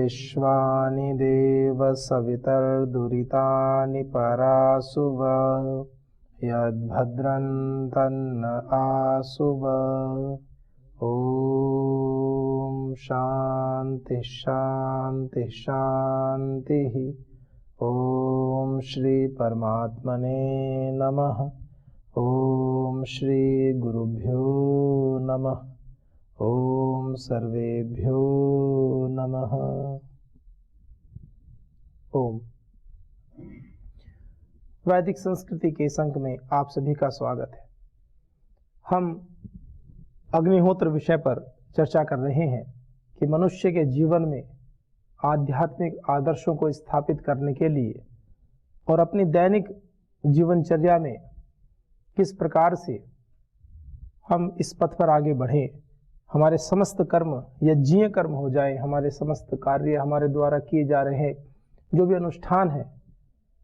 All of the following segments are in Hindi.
विश्वानि देव सवितर्दुरितानि परासुव यद्भद्रं तन्न आसुव। ओम शांति शांति शांति। ओम श्री परमात्मने नमः। ओम श्री गुरुभ्यो नमः। ओम सर्वेभ्यो नमः। ओम। वैदिक संस्कृति के इस अंक में आप सभी का स्वागत है। हम अग्निहोत्र विषय पर चर्चा कर रहे हैं कि मनुष्य के जीवन में आध्यात्मिक आदर्शों को स्थापित करने के लिए और अपनी दैनिक जीवनचर्या में किस प्रकार से हम इस पथ पर आगे बढ़ें, हमारे समस्त कर्म यज्ञीय कर्म हो जाए, हमारे समस्त कार्य हमारे द्वारा किए जा रहे जो भी अनुष्ठान है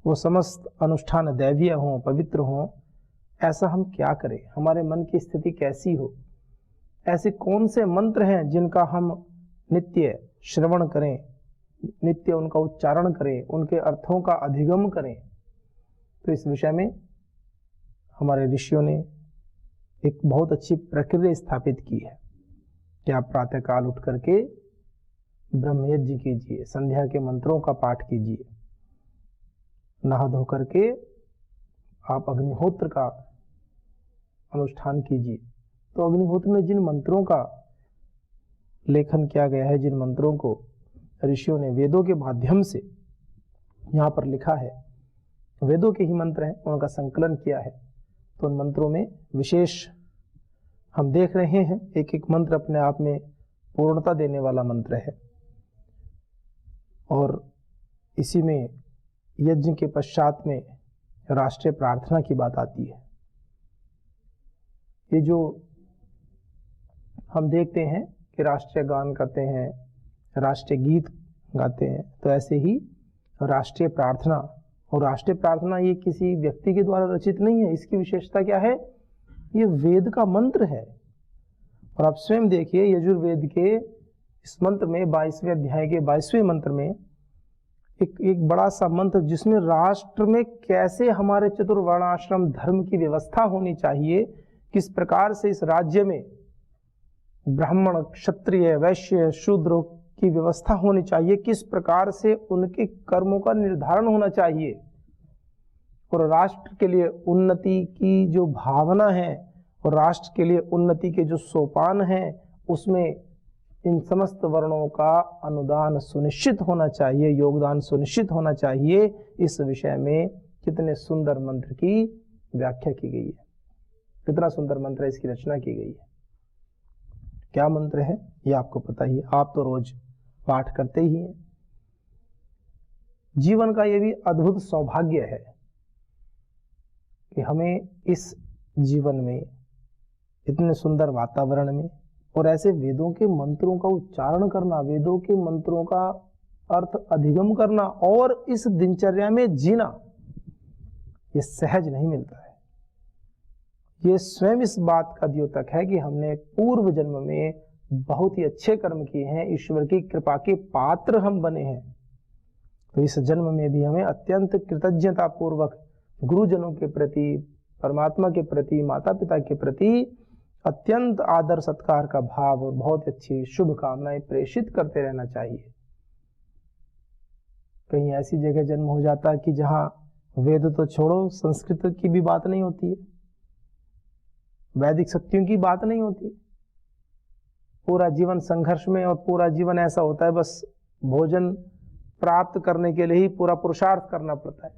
वो समस्त अनुष्ठान दैवीय हों, पवित्र हों। ऐसा हम क्या करें, हमारे मन की स्थिति कैसी हो, ऐसे कौन से मंत्र हैं जिनका हम नित्य श्रवण करें, नित्य उनका उच्चारण करें, उनके अर्थों का अधिगम करें। तो इस विषय में हमारे ऋषियों ने एक बहुत अच्छी प्रक्रिया स्थापित की है कि आप प्रातःकाल उठ करके ब्रह्मयज्ञ कीजिए, संध्या के मंत्रों का पाठ कीजिए, नहा धो करके आप अग्निहोत्र का अनुष्ठान कीजिए। तो अग्निहोत्र में जिन मंत्रों का लेखन किया गया है, जिन मंत्रों को ऋषियों ने वेदों के माध्यम से यहाँ पर लिखा है, वेदों के ही मंत्र हैं, उनका संकलन किया है। तो उन मंत्रों में विशेष हम देख रहे हैं, एक एक मंत्र अपने आप में पूर्णता देने वाला मंत्र है। और इसी में यज्ञ के पश्चात में राष्ट्रीय प्रार्थना की बात आती है। ये जो हम देखते हैं कि राष्ट्रीय गान करते हैं, राष्ट्रीय गीत गाते हैं, तो ऐसे ही राष्ट्रीय प्रार्थना, और राष्ट्रीय प्रार्थना ये किसी व्यक्ति के द्वारा रचित नहीं है। इसकी विशेषता क्या है, ये वेद का मंत्र है। और आप स्वयं देखिए यजुर्वेद के इस मंत्र में 22वें अध्याय के 22वें मंत्र में एक बड़ा सा मंत्र, जिसमें राष्ट्र में कैसे हमारे चतुर्वर्णाश्रम धर्म की व्यवस्था होनी चाहिए, किस प्रकार से इस राज्य में ब्राह्मण, क्षत्रिय, वैश्य, शूद्र की व्यवस्था होनी चाहिए, किस प्रकार से उनके कर्मों का निर्धारण होना चाहिए, और राष्ट्र के लिए उन्नति की जो भावना है और राष्ट्र के लिए उन्नति के जो सोपान हैं, उसमें इन समस्त वर्णों का अनुदान सुनिश्चित होना चाहिए, योगदान सुनिश्चित होना चाहिए। इस विषय में कितने सुंदर मंत्र की व्याख्या की गई है, कितना सुंदर मंत्र इसकी रचना की गई है। क्या मंत्र है ये आपको पता ही है, आप तो रोज पाठ करते ही हैं। जीवन का ये भी अद्भुत सौभाग्य है कि हमें इस जीवन में इतने सुंदर वातावरण में और ऐसे वेदों के मंत्रों का उच्चारण करना, वेदों के मंत्रों का अर्थ अधिगम करना और इस दिनचर्या में जीना, ये सहज नहीं मिलता है। ये स्वयं इस बात का द्योतक है कि हमने पूर्व जन्म में बहुत ही अच्छे कर्म किए हैं, ईश्वर की कृपा के पात्र हम बने हैं। तो इस जन्म में भी हमें अत्यंत कृतज्ञता पूर्वक गुरुजनों के प्रति, परमात्मा के प्रति, माता पिता के प्रति अत्यंत आदर सत्कार का भाव और बहुत अच्छी शुभकामनाएं प्रेषित करते रहना चाहिए। कहीं ऐसी जगह जन्म हो जाता है कि जहां वेद तो छोड़ो, संस्कृत की भी बात नहीं होती है, वैदिक शक्तियों की बात नहीं होती, पूरा जीवन संघर्ष में, और पूरा जीवन ऐसा होता है बस भोजन प्राप्त करने के लिए ही पूरा पुरुषार्थ करना पड़ता है।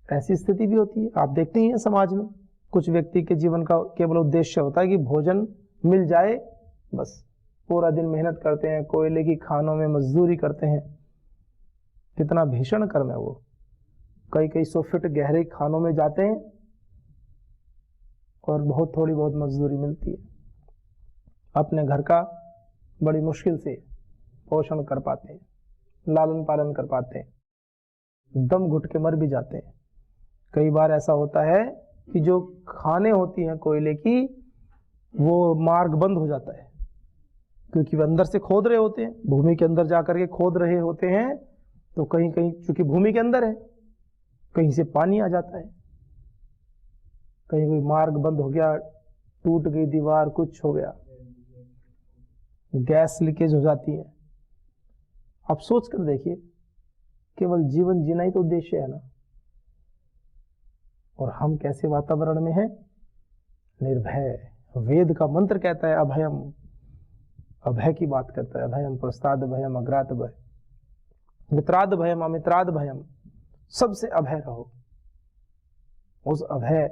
ऐसी स्थिति भी होती है, आप देखते ही हैं समाज में। कुछ व्यक्ति के जीवन का केवल उद्देश्य होता है कि भोजन मिल जाए, बस पूरा दिन मेहनत करते हैं, कोयले की खानों में मजदूरी करते हैं। कितना भीषण कर्म है वो। कई कई 100 फीट गहरे खानों में जाते हैं और थोड़ी बहुत मजदूरी मिलती है। अपने घर का बड़ी मुश्किल से पोषण कर पाते हैं, लालन पालन कर पाते हैं, दम घुट के मर भी जाते हैं। कई बार ऐसा होता है कि जो खाने होती हैं कोयले की, वो मार्ग बंद हो जाता है, क्योंकि वे अंदर से खोद रहे होते हैं, भूमि के अंदर जाकर के खोद रहे होते हैं, तो कहीं कहीं चूंकि भूमि के अंदर है, कहीं से पानी आ जाता है, कहीं कोई मार्ग बंद हो गया, टूट गई दीवार, कुछ हो गया, गैस लीकेज हो जाती है। आप सोच कर देखिए, केवल जीवन जीना ही तो उद्देश्य है ना। और हम कैसे वातावरण में हैं? निर्भय। वेद का मंत्र कहता है अभयम, अभय की बात करता है। अभयम प्रस्ताद भयम अग्रात भय, मित्राद भयम अमित्राद भयम, सबसे अभय रहो। उस अभय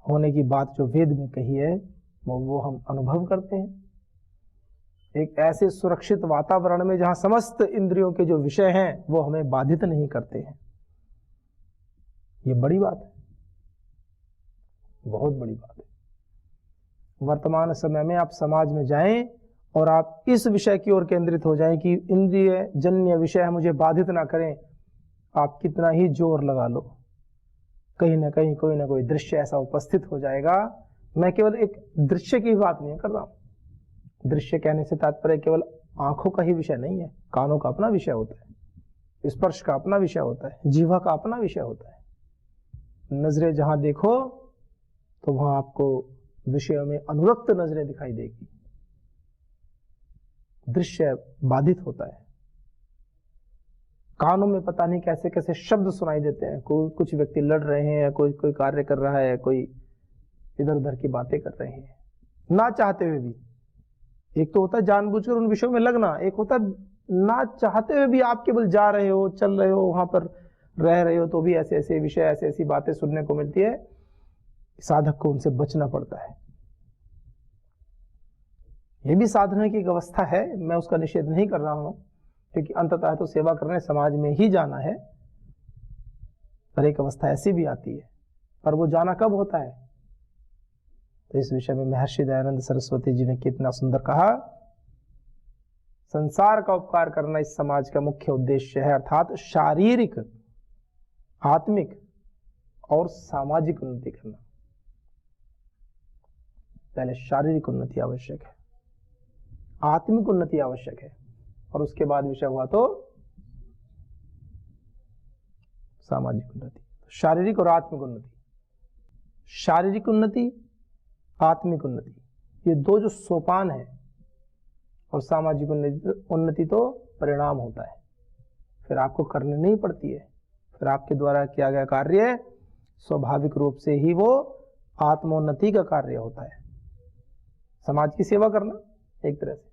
होने की बात जो वेद में कही है वो हम अनुभव करते हैं। एक ऐसे सुरक्षित वातावरण में जहां समस्त इंद्रियों के जो विषय हैं वो हमें बाधित नहीं करते हैं। ये बड़ी बात है, बहुत बड़ी बात है। वर्तमान समय में आप समाज में जाएं और आप इस विषय की ओर केंद्रित हो जाएं कि इंद्रिय जन्य विषय मुझे बाधित ना करें। आप कितना ही जोर लगा लो, कहीं ना कहीं कोई ना कोई दृश्य ऐसा उपस्थित हो जाएगा। मैं केवल एक दृश्य की बात नहीं कर रहा हूं। दृश्य कहने से तात्पर्य केवल आंखों का ही विषय नहीं है। कानों का अपना विषय होता है, स्पर्श का अपना विषय होता है, जीवा का अपना विषय होता है। नजरें जहां देखो तो वहां आपको विषयों में अनुरक्त नजरें दिखाई देगी। दृश्य बाधित होता है। कानों में पता नहीं कैसे कैसे शब्द सुनाई देते हैं। कोई कुछ व्यक्ति लड़ रहे हैं, या कोई कार्य कर रहा है, कोई इधर उधर की बातें कर रहे हैं ना चाहते हुए भी। एक तो होता है जानबूझकर उन विषयों में लगना, एक होता है ना चाहते हुए भी आप केवल जा रहे हो, चल रहे हो, वहां पर रह रहे हो, तो भी ऐसे ऐसे विषय, ऐसी ऐसी बातें सुनने को मिलती है। साधक को उनसे बचना पड़ता है। यह भी साधना की एक अवस्था है, मैं उसका निषेध नहीं कर रहा हूं, क्योंकि अंततः तो सेवा करने समाज में ही जाना है। पर एक अवस्था ऐसी भी आती है, पर वो जाना कब होता है? तो इस विषय में महर्षि दयानंद सरस्वती जी ने कितना सुंदर कहा। संसार का उपकार करना इस समाज का मुख्य उद्देश्य है, अर्थात शारीरिक, आत्मिक और सामाजिक उन्नति करना। पहले शारीरिक उन्नति आवश्यक है, आत्मिक उन्नति आवश्यक है, और उसके बाद विषय हुआ तो सामाजिक उन्नति। शारीरिक और आत्मिक उन्नति, शारीरिक उन्नति, आत्मिक उन्नति, ये दो जो सोपान है, और सामाजिक उन्नति तो परिणाम होता है। फिर आपको करनी नहीं पड़ती है, फिर आपके द्वारा किया गया कार्य स्वाभाविक रूप से ही वो आत्मोन्नति का कार्य होता है। समाज की सेवा करना एक तरह से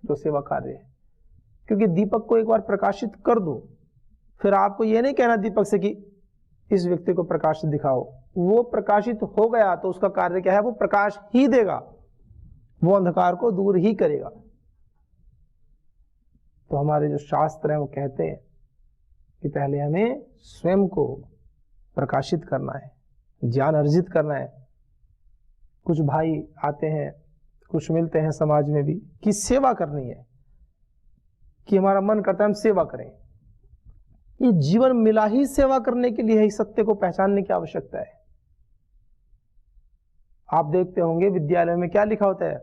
जो सेवा कार्य है, क्योंकि दीपक को एक बार प्रकाशित कर दो, फिर आपको यह नहीं कहना दीपक से कि इस व्यक्ति को प्रकाशित दिखाओ। वो प्रकाशित हो गया तो उसका कार्य क्या है? वो प्रकाश ही देगा, वो अंधकार को दूर ही करेगा। तो हमारे जो शास्त्र हैं वो कहते हैं कि पहले हमें स्वयं को प्रकाशित करना है, ज्ञान अर्जित करना है। कुछ भाई आते हैं, कुछ मिलते हैं समाज में भी कि सेवा करनी है, कि हमारा मन करता है हम सेवा करें। ये जीवन मिला ही सेवा करने के लिए है, इस सत्य को पहचानने की आवश्यकता है। आप देखते होंगे विद्यालय में क्या लिखा होता है?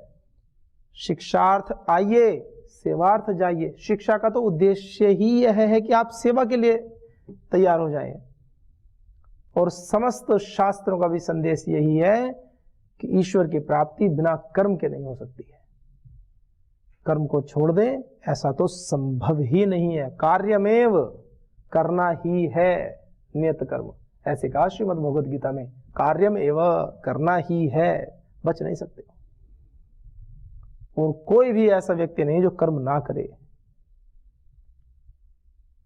शिक्षार्थ आइए, सेवार्थ जाइए। शिक्षा का तो उद्देश्य ही यह है कि आप सेवा के लिए तैयार हो जाएं, और समस्त शास्त्रों का भी संदेश यही है कि ईश्वर की प्राप्ति बिना कर्म के नहीं हो सकती है। कर्म को छोड़ दें ऐसा तो संभव ही नहीं है। कार्यमेव, करना ही है नियत कर्म, ऐसे कहा श्रीमद् भगवद गीता में। कार्यम एवं, करना ही है, बच नहीं सकते। और कोई भी ऐसा व्यक्ति नहीं जो कर्म ना करे।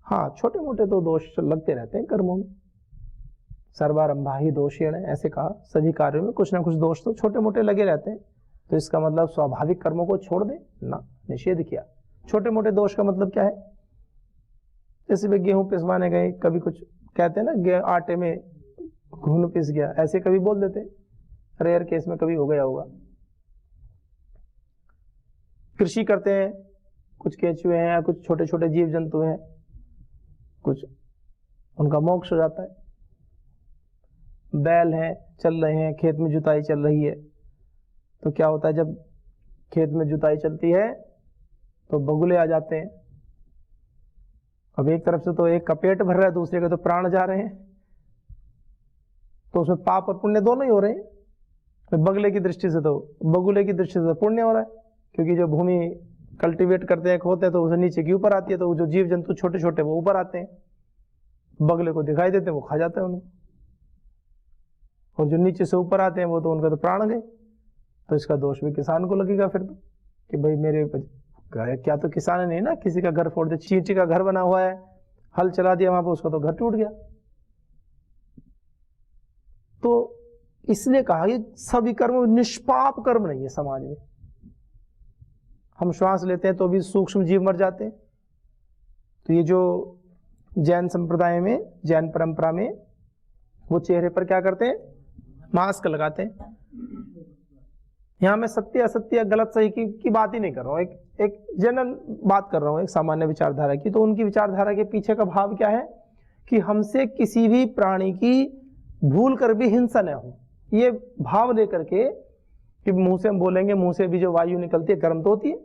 हाँ, छोटे मोटे तो दोष लगते रहते हैं कर्मों में, सर्वारंभा ही दोषेण, ऐसे कहा। सभी कार्यों में कुछ ना कुछ दोष तो छोटे मोटे लगे रहते हैं। तो इसका मतलब स्वाभाविक कर्मों को छोड़ दे ना, निषेध किया। छोटे मोटे दोष का मतलब क्या है? जैसे वे गेहूं पिसवाने गए, कभी कुछ कहते हैं ना, आटे में घुन पिस गया, ऐसे कभी बोल देते। रेयर केस में कभी हो गया होगा। कृषि करते हैं, कुछ केंचुए हैं या कुछ छोटे छोटे जीव जंतु हैं, कुछ उनका मोक्ष हो जाता है। बैल हैं, चल रहे हैं, खेत में जुताई चल रही है, तो क्या होता है, जब खेत में जुताई चलती है तो बगुले आ जाते हैं। अब एक तरफ से तो एक का पेट भर रहा है, दूसरे के तो प्राण जा रहे हैं, तो उसमें पाप और पुण्य दोनों ही हो रहे हैं। तो बगुले की दृष्टि से तो पुण्य हो रहा है, क्योंकि जो भूमि कल्टीवेट करते हैं, खोते हैं, तो उसे नीचे की ऊपर आती है, तो जो जीव जंतु छोटे छोटे वो ऊपर आते हैं, बगले को दिखाई देते हैं, वो खा जाते हैं उनको, और जो नीचे से ऊपर आते हैं वो तो उनका तो प्राण गए। तो इसका दोष भी किसान को लगेगा फिर तो, कि भाई मेरे क्या तो किसान नहीं ना, किसी का घर फोड़ दे, चींटी का घर बना हुआ है, हल चला दिया वहां पर, उसका तो घर टूट गया। तो इसलिए कहा कि सभी कर्म निष्पाप कर्म नहीं है समाज में। हम श्वास लेते हैं तो भी सूक्ष्म जीव मर जाते हैं। तो ये जो जैन संप्रदाय में, जैन परंपरा में, वो चेहरे पर क्या करते हैं, मास्क लगाते हैं। यहां मैं सत्य असत्य गलत सही की बात ही नहीं कर रहा हूं, एक जनरल बात कर रहा हूं, एक सामान्य विचारधारा की। तो उनकी विचारधारा के पीछे का भाव क्या है कि हमसे किसी भी प्राणी की भूल कर भी हिंसा न हो, ये भाव लेकर के कि मुंह से हम बोलेंगे, मुंह से भी जो वायु निकलती है गर्म तो होती है,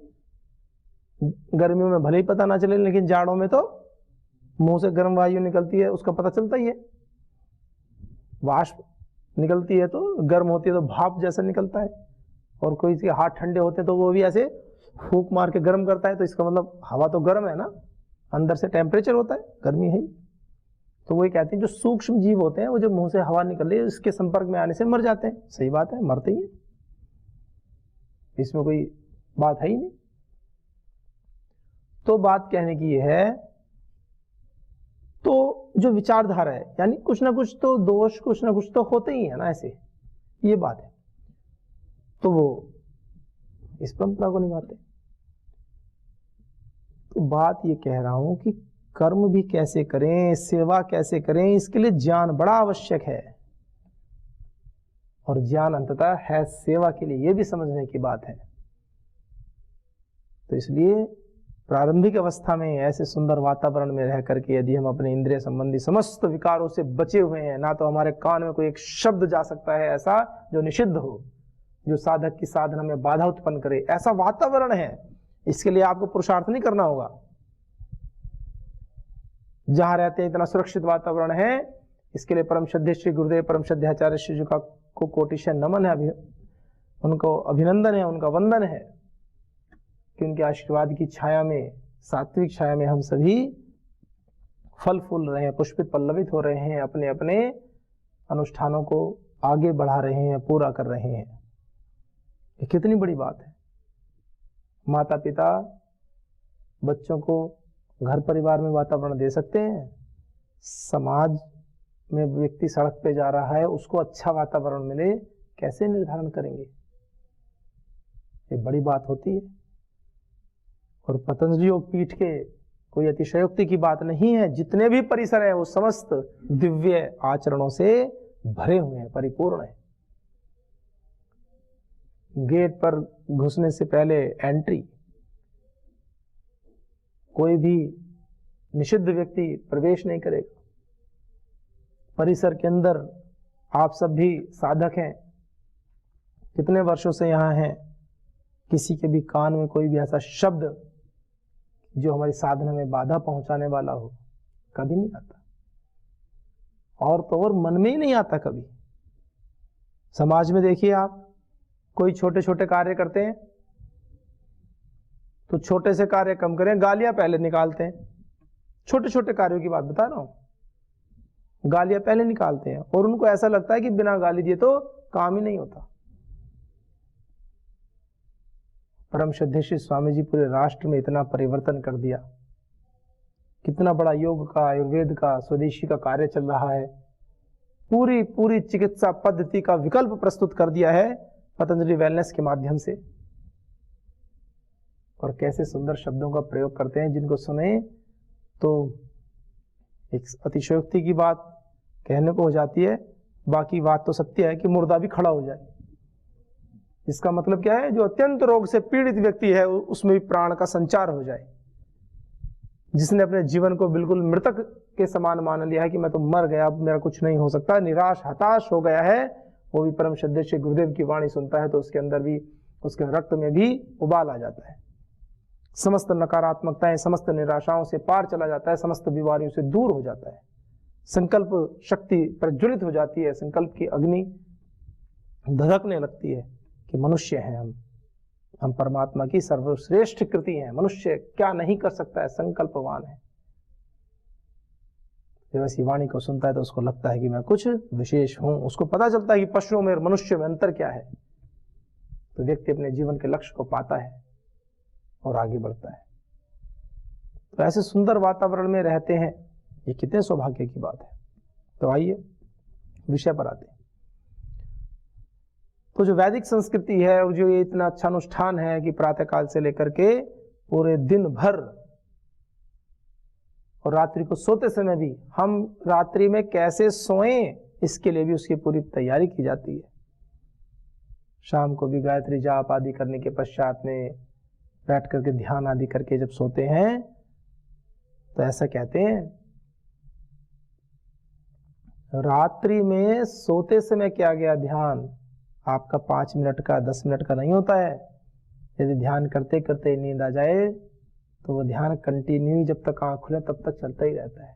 गर्मियों में भले ही पता ना चले, लेकिन जाड़ों में तो मुंह से गर्म वायु निकलती है, उसका पता चलता ही है। वाष्प निकलती है तो गर्म होती है, तो भाप जैसा निकलता है, और कोई के हाथ ठंडे होते हैं तो वो भी ऐसे फूंक मार के गर्म करता है, तो इसका मतलब हवा तो गर्म है ना, अंदर से टेम्परेचर होता है, गर्मी है ही। तो वही कहते हैं जो सूक्ष्म जीव होते हैं वो जो मुंह से हवा निकल रही है इसके संपर्क में आने से मर जाते हैं। सही बात है, मरते ही है, इसमें कोई बात है ही नहीं। तो बात कहने की ये है, तो जो विचारधारा है, यानी कुछ ना कुछ तो दोष, कुछ ना कुछ तो होते ही है ना, ऐसे ये बात है। तो वो इस परंपरा को निभाते। तो बात ये कह रहा हूं कि कर्म भी कैसे करें, सेवा कैसे करें, इसके लिए ज्ञान बड़ा आवश्यक है, और ज्ञान अंततः है सेवा के लिए, ये भी समझने की बात है। तो इसलिए प्रारंभिक अवस्था में ऐसे सुंदर वातावरण में रह करके यदि हम अपने इंद्रिय संबंधी समस्त विकारों से बचे हुए हैं, ना तो हमारे कान में कोई एक शब्द जा सकता है ऐसा जो निषिद्ध हो, जो साधक की साधना में बाधा उत्पन्न करे, ऐसा वातावरण है। इसके लिए आपको पुरुषार्थ नहीं करना होगा। जहां रहते हैं इतना सुरक्षित वातावरण है, इसके लिए परम श्रद्धेय श्री गुरुदेव परम श्रद्धेय आचार्य श्री जी का को कोटिशय नमन है, उनको अभिनंदन है, उनका वंदन है कि उनके आशीर्वाद की छाया में, सात्विक छाया में हम सभी फल फूल रहे हैं, पुष्पित पल्लवित हो रहे हैं, अपने अपने अनुष्ठानों को आगे बढ़ा रहे हैं, पूरा कर रहे हैं। ये कितनी बड़ी बात है। माता पिता बच्चों को घर परिवार में वातावरण दे सकते हैं, समाज में व्यक्ति सड़क पे जा रहा है उसको अच्छा वातावरण मिले, कैसे निर्धारण करेंगे? ये बड़ी बात होती है। और पतंजलि योग पीठ के कोई अतिशयोक्ति की बात नहीं है, जितने भी परिसर हैं वो समस्त दिव्य आचरणों से भरे हुए हैं, परिपूर्ण है। गेट पर घुसने से पहले एंट्री, कोई भी निषिद्ध व्यक्ति प्रवेश नहीं करेगा। परिसर के अंदर आप सब भी साधक हैं, कितने वर्षों से यहाँ हैं, किसी के भी कान में कोई भी ऐसा शब्द जो हमारी साधना में बाधा पहुंचाने वाला हो कभी नहीं आता, और तो और मन में ही नहीं आता कभी। समाज में देखिए आप, कोई छोटे छोटे कार्य करते हैं तो छोटे से कार्य कम करें, गालियां पहले निकालते हैं। छोटे छोटे कार्यों की बात बता रहा हूं, गालियां पहले निकालते हैं, और उनको ऐसा लगता है कि बिना गाली दिए तो काम ही नहीं होता। परम श्रद्धेय श्री स्वामी जी पूरे राष्ट्र में इतना परिवर्तन कर दिया, कितना बड़ा योग का, आयुर्वेद का, स्वदेशी का कार्य चल रहा है, पूरी पूरी चिकित्सा पद्धति का विकल्प प्रस्तुत कर दिया है पतंजलि वेलनेस के माध्यम से। और कैसे सुंदर शब्दों का प्रयोग करते हैं, जिनको सुने तो एक अतिशयोक्ति की बात कहने को हो जाती है, बाकी बात तो सत्य है कि मुर्दा भी खड़ा हो जाए। इसका मतलब क्या है, जो अत्यंत रोग से पीड़ित व्यक्ति है उसमें भी प्राण का संचार हो जाए। जिसने अपने जीवन को बिल्कुल मृतक के समान मान लिया है कि मैं तो मर गया, अब मेरा कुछ नहीं हो सकता, निराश हताश हो गया है, वो भी परम श्रद्धेय श्री गुरुदेव की वाणी सुनता है तो उसके अंदर भी उसके रक्त में भी उबाल आ जाता है, समस्त नकारात्मकताएं, समस्त निराशाओं से पार चला जाता है, समस्त बीमारियों से दूर हो जाता है, संकल्प शक्ति प्रज्वलित हो जाती है, संकल्प की अग्नि धधकने लगती है कि मनुष्य हैं हम परमात्मा की सर्वश्रेष्ठ कृति हैं, मनुष्य क्या नहीं कर सकता है, संकल्पवान है। जब ऐसी वाणी को सुनता है तो उसको लगता है कि मैं कुछ विशेष हूं, उसको पता चलता है कि पशुओं में और मनुष्य में अंतर क्या है, तो व्यक्ति अपने जीवन के लक्ष्य को पाता है और आगे बढ़ता है। तो ऐसे सुंदर वातावरण में रहते हैं, ये कितने सौभाग्य की बात है। तो आइए विषय पर आते हैं। तो जो वैदिक संस्कृति है और जो ये इतना अच्छा अनुष्ठान है कि प्रातःकाल से लेकर के पूरे दिन भर और रात्रि को सोते समय भी हम रात्रि में कैसे सोएं, इसके लिए भी उसकी पूरी तैयारी की जाती है। शाम को भी गायत्री जाप आदि करने के पश्चात में बैठ करके ध्यान आदि करके जब सोते हैं तो ऐसा कहते हैं, रात्रि में सोते समय किया गया ध्यान आपका 5 मिनट का 10 मिनट का नहीं होता है। यदि ध्यान करते करते नींद आ जाए तो वो ध्यान कंटिन्यू जब तक आंख खुले तब तक चलता ही रहता है।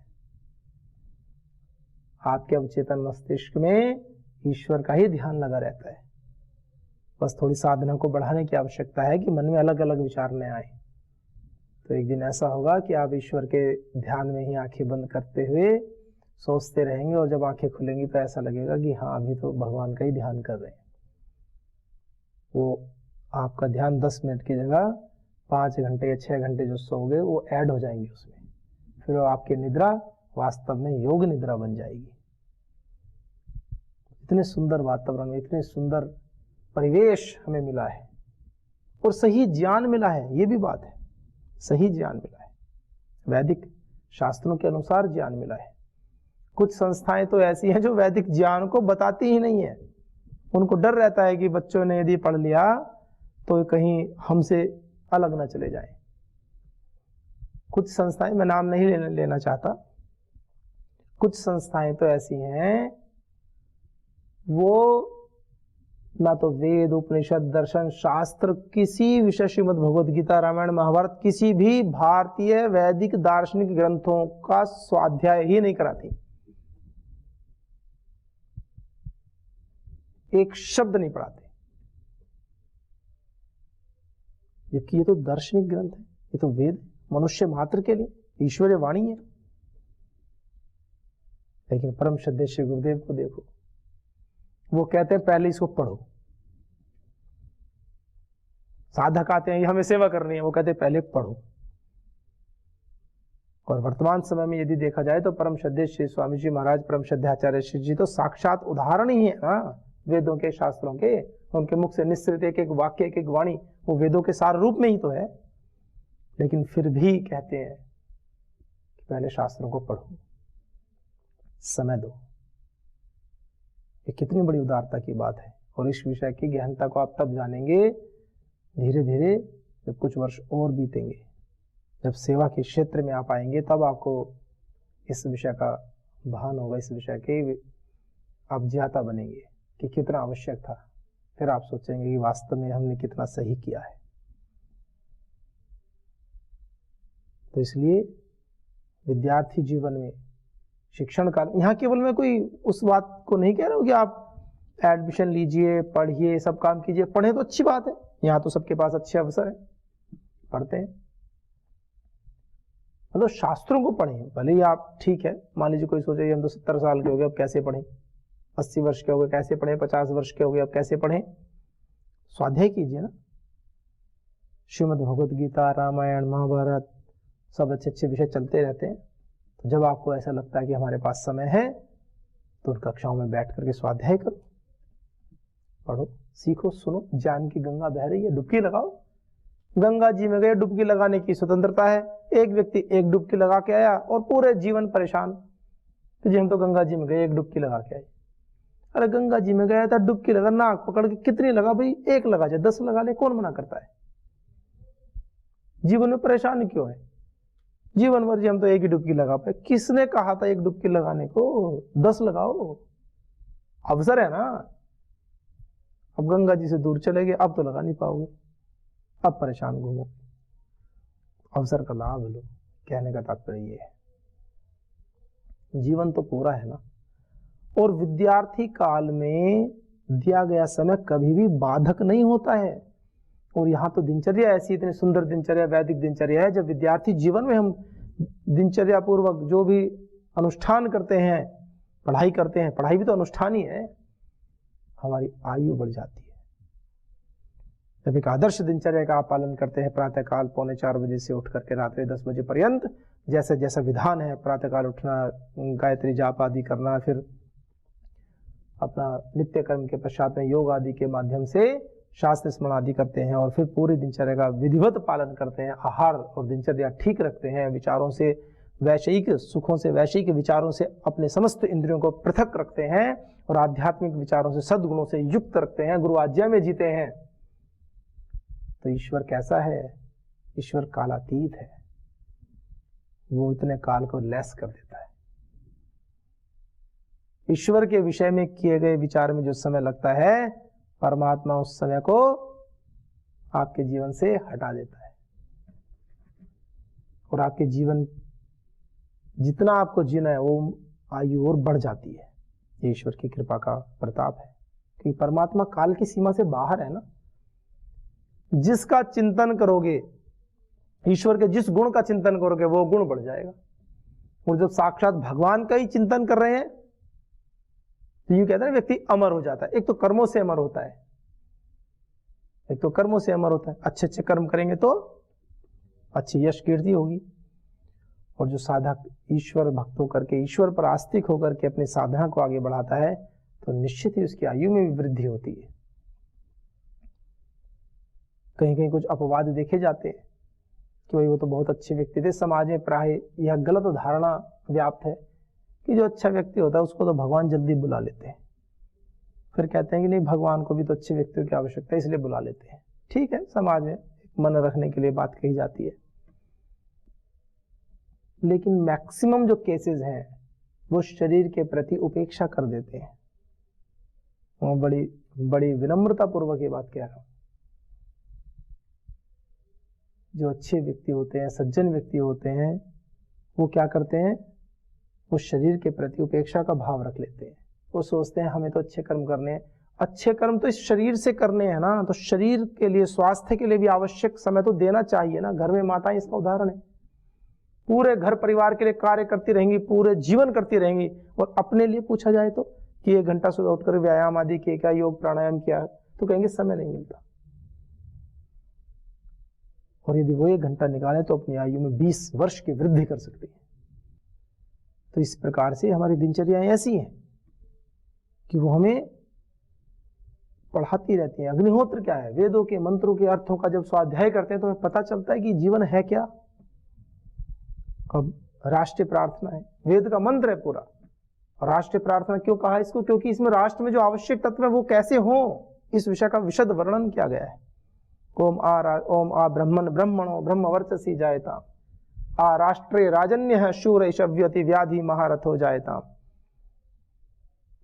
आपके अवचेतन मस्तिष्क में ईश्वर का ही ध्यान लगा रहता है। बस थोड़ी साधना को बढ़ाने की आवश्यकता है कि मन में अलग अलग विचार न आए। तो एक दिन ऐसा होगा कि आप ईश्वर के ध्यान में ही आंखें बंद करते हुए सोचते रहेंगे और जब आंखें खुलेंगी तो ऐसा लगेगा कि हाँ अभी तो भगवान का ही ध्यान कर रहे हैं। वो आपका ध्यान 10 मिनट की जगह 5 घंटे या 6 घंटे जो सोओगे वो ऐड हो जाएंगे उसमें, फिर वो आपकी निद्रा वास्तव में योग निद्रा बन जाएगी। इतने सुंदर वातावरण में इतने सुंदर परिवेश हमें मिला है और सही ज्ञान मिला है, ये भी बात है, सही ज्ञान मिला है, वैदिक शास्त्रों के अनुसार ज्ञान मिला है। कुछ संस्थाएं तो ऐसी हैं जो वैदिक ज्ञान को बताती ही नहीं है, उनको डर रहता है कि बच्चों ने यदि पढ़ लिया तो कहीं हमसे अलग ना चले जाएं। कुछ संस्थाएं, मैं नाम नहीं लेना चाहता, कुछ संस्थाएं तो ऐसी हैं वो ना तो वेद उपनिषद दर्शन शास्त्र किसी विषय श्रीमद् भगवद गीता रामायण महाभारत किसी भी भारतीय वैदिक दार्शनिक ग्रंथों का स्वाध्याय ही नहीं कराती, एक शब्द नहीं पढ़ाते। जबकि ये तो दार्शनिक ग्रंथ है, ये तो वेद मनुष्य मात्र के लिए ईश्वरीय वाणी है। लेकिन परम श्रद्धेय श्री गुरुदेव को देखो, वो कहते हैं पहले इसको पढ़ो। साधक आते हैं हमें सेवा करनी है, वो कहते हैं पहले पढ़ो। और वर्तमान समय में यदि देखा जाए तो परम श्रद्धेय श्री स्वामी जी महाराज परम श्रद्धाचार्य श्री जी तो साक्षात उदाहरण ही है ना वेदों के शास्त्रों के। उनके मुख से निश्रित एक एक वाक्य एक एक वाणी वो वेदों के सार रूप में ही तो है। लेकिन फिर भी कहते हैं कि पहले शास्त्रों को पढ़ो, समय दो। ये कितनी बड़ी उदारता की बात है। और इस विषय की गहनता को आप तब जानेंगे धीरे धीरे जब कुछ वर्ष और बीतेंगे, जब सेवा के क्षेत्र में आप आएंगे, तब आपको इस विषय का भान होगा, इस विषय के आप ज्ञाता बनेंगे कि कितना आवश्यक था। फिर आप सोचेंगे कि वास्तव में हमने कितना सही किया है। तो इसलिए विद्यार्थी जीवन में शिक्षण काल, यहाँ केवल मैं कोई उस बात को नहीं कह रहा हूँ कि आप एडमिशन लीजिए, पढ़िए, सब काम कीजिए। पढ़े तो अच्छी बात है, यहाँ तो सबके पास अच्छे अवसर है, पढ़ते हैं। मतलब शास्त्रों को पढ़ें, भले ही आप ठीक है, मान लीजिए कोई सोचे हम तो 70 साल के हो गए अब कैसे पढ़ें, 80 वर्ष के हो गए कैसे पढ़ें, 50 वर्ष के हो गए अब कैसे पढ़ें। स्वाध्याय कीजिए ना, श्रीमद् भगवद गीता रामायण महाभारत सब अच्छे अच्छे विषय चलते रहते हैं। तो जब आपको ऐसा लगता है कि हमारे पास समय है तो उन कक्षाओं में बैठ करके स्वाध्याय करो, पढ़ो, सीखो, सुनो। ज्ञान की गंगा बह रही है, डुबकी लगाओ। गंगा जी में गए, डुबकी लगाने की स्वतंत्रता है। एक व्यक्ति एक डुबकी लगा के आया और पूरे जीवन परेशान कि जी हम तो गंगा जी में गए, एक डुबकी लगा के आए। अरे गंगा जी में गया था, डुबकी लगा, नाक पकड़ के कितनी लगा भाई, एक लगा जाए 10 लगा ले, कौन मना करता है। जीवन में परेशान क्यों है, जीवन भर जी हम तो एक ही डुबकी लगा पाए। किसने कहा था एक डुबकी लगाने को, 10 लगाओ, अवसर है ना। अब गंगा जी से दूर चले गए, अब तो लगा नहीं पाओगे, अब परेशान घूमो। अवसर का लाभ लो, कहने का तात्पर्य ये है। जीवन तो पूरा है ना, और विद्यार्थी काल में दिया गया समय कभी भी बाधक नहीं होता है। और यहाँ तो दिनचर्या ऐसी, इतनी सुंदर दिनचर्या, वैदिक दिनचर्या है, जब विद्यार्थी जीवन में हम दिनचर्या पूर्वक जो भी अनुष्ठान करते हैं, पढ़ाई करते हैं, पढ़ाई भी तो अनुष्ठान ही है, हमारी आयु बढ़ जाती है। जब एक आदर्श दिनचर्या का आप पालन करते हैं, प्रातःकाल 3:45 बजे से उठ करके रात्रि 10 बजे पर्यंत जैसे जैसा विधान है, प्रातःकाल उठना, गायत्री जाप आदि करना, फिर अपना नित्य कर्म के पश्चात में योग आदि के माध्यम से शास्त्र स्मरण आदि करते हैं, और फिर पूरी दिनचर्या का विधिवत पालन करते हैं, आहार और दिनचर्या ठीक रखते हैं, विचारों से, वैषयिक सुखों से, वैषयिक विचारों से अपने समस्त इंद्रियों को पृथक रखते हैं, और आध्यात्मिक विचारों से, सद्गुणों से युक्त रखते हैं, गुरु आज्ञा में जीते हैं, तो ईश्वर कैसा है? ईश्वर कालातीत है, वो इतने काल को लैस कर देता है। ईश्वर के विषय में किए गए विचार में जो समय लगता है, परमात्मा उस समय को आपके जीवन से हटा देता है, और आपके जीवन जितना आपको जीना है वो आयु और बढ़ जाती है। ये ईश्वर की कृपा का प्रताप है, क्योंकि परमात्मा काल की सीमा से बाहर है ना। जिसका चिंतन करोगे, ईश्वर के जिस गुण का चिंतन करोगे, वो गुण बढ़ जाएगा। और जब साक्षात भगवान का ही चिंतन कर रहे हैं तो यूं कहते हैं व्यक्ति अमर हो जाता है। एक तो कर्मों से अमर होता है, एक तो कर्मों से अमर होता है। अच्छे अच्छे कर्म करेंगे तो अच्छी यश कीर्ति होगी, और जो साधक ईश्वर भक्त होकर के, ईश्वर पर आस्तिक होकर के अपनी साधना को आगे बढ़ाता है, तो निश्चित ही उसकी आयु में भी वृद्धि होती है। कहीं कहीं कुछ अपवाद देखे जाते हैं कि भाई वो तो बहुत अच्छे व्यक्ति थे। समाज में प्राय यह गलत धारणा व्याप्त है कि जो अच्छा व्यक्ति होता है उसको तो भगवान जल्दी बुला लेते हैं, फिर कहते हैं कि नहीं, भगवान को भी तो अच्छे व्यक्तियों की आवश्यकता है इसलिए बुला लेते हैं। ठीक है, समाज में मन रखने के लिए बात कही जाती है, लेकिन मैक्सिमम जो केसेस हैं वो शरीर के प्रति उपेक्षा कर देते हैं। मैं बड़ी बड़ी विनम्रता पूर्वक ये बात कह रहा हूं। जो अच्छे व्यक्ति होते हैं, सज्जन व्यक्ति होते हैं, वो क्या करते हैं? वो शरीर के प्रति उपेक्षा का भाव रख लेते हैं। वो सोचते हैं हमें तो अच्छे कर्म करने हैं। अच्छे कर्म तो इस शरीर से करने हैं ना, तो शरीर के लिए, स्वास्थ्य के लिए भी आवश्यक समय तो देना चाहिए ना। घर में माताएं इसका उदाहरण है, पूरे घर परिवार के लिए कार्य करती रहेंगी, पूरे जीवन करती रहेंगी, और अपने लिए पूछा जाए तो कि 1 घंटा सुबह उठकर व्यायाम आदि किया, क्या योग प्राणायाम किया, तो कहेंगे समय नहीं मिलता। और यदि वो 1 घंटा निकाले तो अपनी आयु में 20 वर्ष की वृद्धि कर सकती है। तो इस प्रकार से हमारी दिनचर्याएं ऐसी हैं कि वो हमें पढ़ाती रहती हैं। अग्निहोत्र क्या है? वेदों के मंत्रों के अर्थों का जब स्वाध्याय करते हैं तो हमें पता चलता है कि जीवन है क्या। अब राष्ट्रीय प्रार्थना है, वेद का मंत्र है पूरा। और राष्ट्रीय प्रार्थना क्यों कहा इसको? क्योंकि इसमें राष्ट्र में जो आवश्यक तत्व है वो कैसे हो, इस विषय का विशद वर्णन किया गया है। ओम आ ब्रह्मण ब्रह्मणो ब्रह्म वर्चसी जायताम, आ राष्ट्रे राजन्य शूर शव्यति व्याधि महारथो जायताम।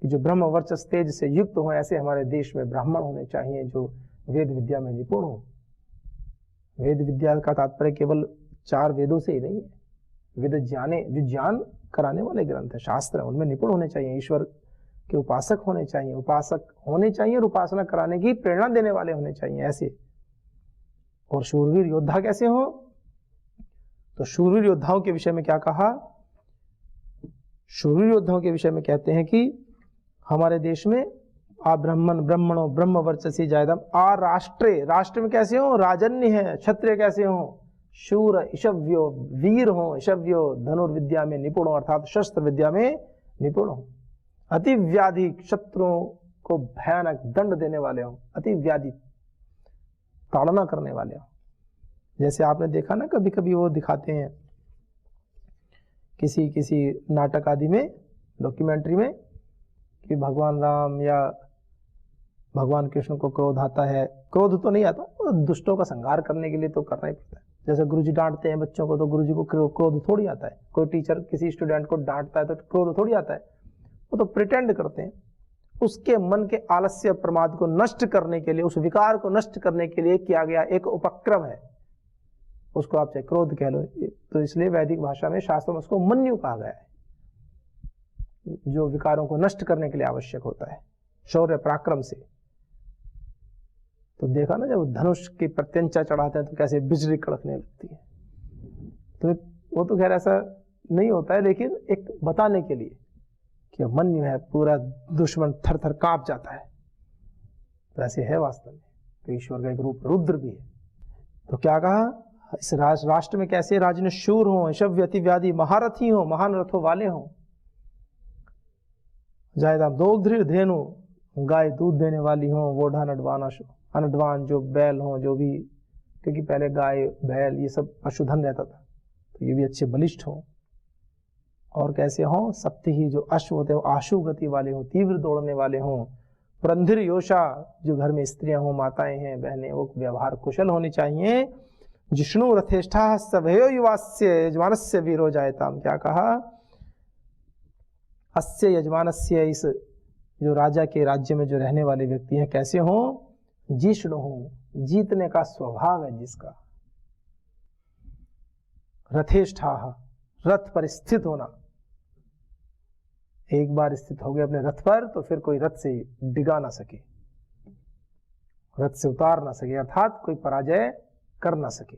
जो ब्रह्म वर्चस तेज से युक्त हो, ऐसे हमारे देश में ब्राह्मण होने चाहिए जो वेद विद्या में निपुण हो। वेद विद्या का तात्पर्य केवल 4 वेदों से ही नहीं है। वेद ज्ञाने, जो ज्ञान कराने वाले ग्रंथ है, शास्त्र है, उनमें निपुण होने चाहिए। ईश्वर के उपासक होने चाहिए, और उपासना कराने की प्रेरणा देने वाले होने चाहिए ऐसे। और शूरवीर योद्धा कैसे हो? तो शूरवीर योद्धाओं के विषय में क्या कहा? शूरवीर योद्धाओं के विषय में कहते हैं कि हमारे देश में आ ब्राह्मण ब्रह्मणो ब्रह्म वर्चसी जायदम, आ राष्ट्रे, राष्ट्र में कैसे हो? राजन्य है, क्षत्रिय कैसे हो? शूर ईशव्यो, वीर हो, ईशव्यो धनुर्विद्या में निपुण हो, अर्थात शस्त्र विद्या में निपुण हो। अति व्याधि, शत्रुओं को भयानक दंड देने वाले हो, अति व्याधि, ताड़ना करने वाले हो। जैसे आपने देखा ना, कभी कभी वो दिखाते हैं किसी नाटक आदि में, डॉक्यूमेंट्री में, कि भगवान राम या भगवान कृष्ण को क्रोध आता है। क्रोध तो नहीं आता, दुष्टों का संहार करने के लिए तो करना ही पड़ता है। जैसे गुरुजी डांटते हैं बच्चों को, तो गुरुजी को क्रोध थोड़ी आता है। कोई टीचर किसी स्टूडेंट को डांटता है तो क्रोध थोड़ी आता है। वो तो प्रिटेंड करते हैं, उसके मन के आलस्य प्रमाद को नष्ट करने के लिए, उस विकार को नष्ट करने के लिए किया गया एक उपक्रम है। उसको आप चाहे क्रोध कह लो, तो इसलिए वैदिक भाषा में, शास्त्रों में उसको मन्यु कहा गया है, जो विकारों को नष्ट करने के लिए आवश्यक होता है शौर्य पराक्रम से। तो देखा ना, जब धनुष की प्रत्यंचा चढ़ाते हैं तो कैसे बिजली कड़कने लगती है। तो वो तो खैर ऐसा नहीं होता है, लेकिन एक बताने के लिए कि मन्यु है, पूरा दुश्मन थर थर कांप जाता है। तो ऐसे है वास्तव में, तो ईश्वर का एक रूप रुद्र भी है। तो क्या कहा, इस राष्ट्र में कैसे राजन शूर हो, शव्य अति व्याधि महारथी हो, महान रथों वाले हों, जायदाम दोग्ध्री धेनु, गाय दूध देने वाली हो, वोढ़ा नडवाना अनडवान, जो बैल हो, जो भी, क्योंकि पहले गाय बैल ये सब पशुधन रहता था, तो ये भी अच्छे बलिष्ठ हो। और कैसे हो, सप्ति ही, जो अश्व होते हो आशु गति वाले हो, तीव्र दौड़ने वाले हो। पुरंधिर योषा, जो घर में स्त्रियां हो, माताएं हैं, बहनें, वो व्यवहार कुशल होनी चाहिए। जिष्णु रथेष्ठा सभयो युवास्य यजमानस्य वीरो जायताम, क्या कहा, अस्य यजमानस्य, इस जो राजा के राज्य में जो रहने वाले व्यक्ति हैं कैसे हो, जिष्णु हो, जीतने का स्वभाव है जिसका। रथेष्ठा, रथ पर स्थित होना, एक बार स्थित हो गए अपने रथ पर तो फिर कोई रथ से डिगा ना सके, रथ से उतार ना सके, अर्थात कोई पराजय कर ना सके।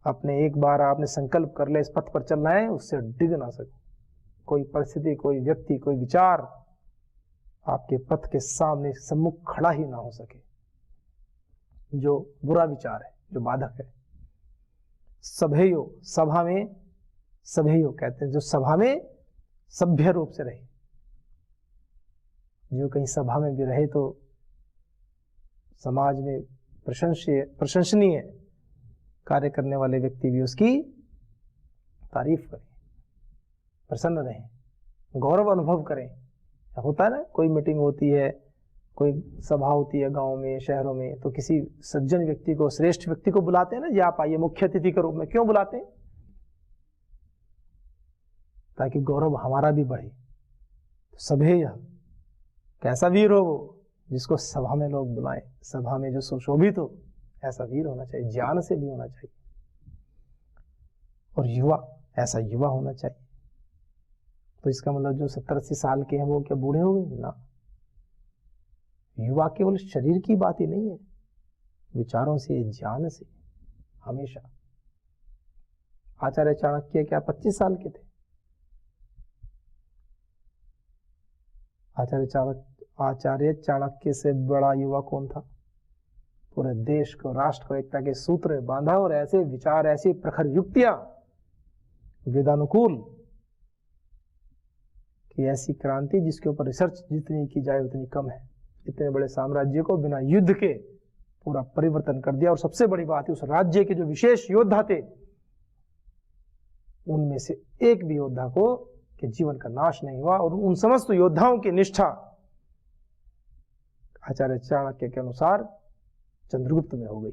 अपने एक बार आपने संकल्प कर ले इस पथ पर चलना है, उससे डिग ना सके। कोई परिस्थिति, कोई व्यक्ति, कोई विचार आपके पथ के सामने सम्मुख खड़ा ही ना हो सके, जो बुरा विचार है, जो बाधक है। सभेयो, सभा में, सभेयो कहते हैं जो सभा में सभ्य रूप से रहे, जो कहीं सभा में भी रहे तो समाज में प्रशंसनीय कार्य करने वाले व्यक्ति भी उसकी तारीफ करें, प्रसन्न रहें, गौरव अनुभव करें। होता है ना, कोई मीटिंग होती है, कोई सभा होती है गांव में, शहरों में, तो किसी सज्जन व्यक्ति को, श्रेष्ठ व्यक्ति को बुलाते हैं ना, जी आप आइए मुख्य अतिथि के रूप में। क्यों बुलाते हैं? ताकि गौरव हमारा भी बढ़े। तो सभे, कैसा वीर हो वो, जिसको सभा में लोग बुलाएं, सभा में जो सुशोभित हो, ऐसा वीर होना चाहिए, ज्ञान से भी होना चाहिए। और युवा, ऐसा युवा होना चाहिए। तो इसका मतलब जो 70-80 साल के हैं वो क्या बूढ़े हो गए ना? युवा केवल शरीर की बात ही नहीं है, विचारों से, ज्ञान से, हमेशा। आचार्य चाणक्य क्या 25 साल के थे? आचार्य चाणक्य से बड़ा युवा कौन था? पूरे देश को, राष्ट्र को एकता के सूत्र में बांधा, और ऐसे विचार, ऐसी प्रखर युक्तियां, वेदानुकूल कि ऐसी क्रांति जिसके ऊपर रिसर्च जितनी की जाए उतनी कम है। इतने बड़े साम्राज्य को बिना युद्ध के पूरा परिवर्तन कर दिया। और सबसे बड़ी बात है, उस राज्य के जो विशेष योद्धा थे, उनमें से एक भी योद्धा को के जीवन का नाश नहीं हुआ। और उन समस्त योद्धाओं की निष्ठा आचार्य चाणक्य के अनुसार चंद्रगुप्त में हो गई।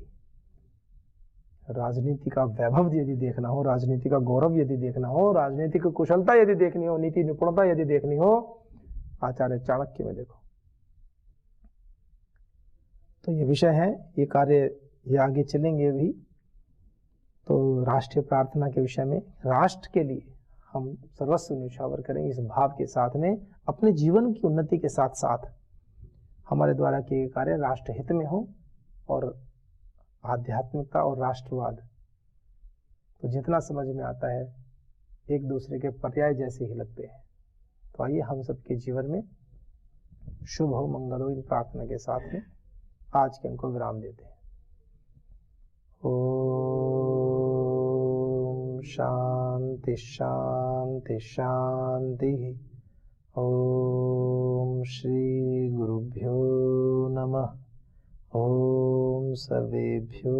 राजनीति का वैभव यदि देखना हो, राजनीति का गौरव यदि देखना हो, राजनीति की कुशलता यदि देखनी हो, नीति निपुणता यदि देखनी हो, आचार्य चाणक्य में देखो। तो ये विषय है, ये कार्य ये आगे चलेंगे भी। तो राष्ट्रीय प्रार्थना के विषय में, राष्ट्र के लिए हम सर्वस्व न्यौछावर करेंगे, इस भाव के साथ में अपने जीवन की उन्नति के साथ साथ हमारे द्वारा किए कार्य राष्ट्र हित में हो। और आध्यात्मिकता और राष्ट्रवाद तो जितना समझ में आता है, एक दूसरे के पर्याय जैसे ही लगते हैं। तो आइए हम सबके जीवन में शुभ हो, मंगल हो, इन प्रार्थना के साथ में आज के अंक को विराम देते हैं। ओम शांति शांति शांति। ओम श्री गुरुभ्यो नमः। ओम सर्वेभ्यो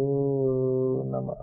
नमः।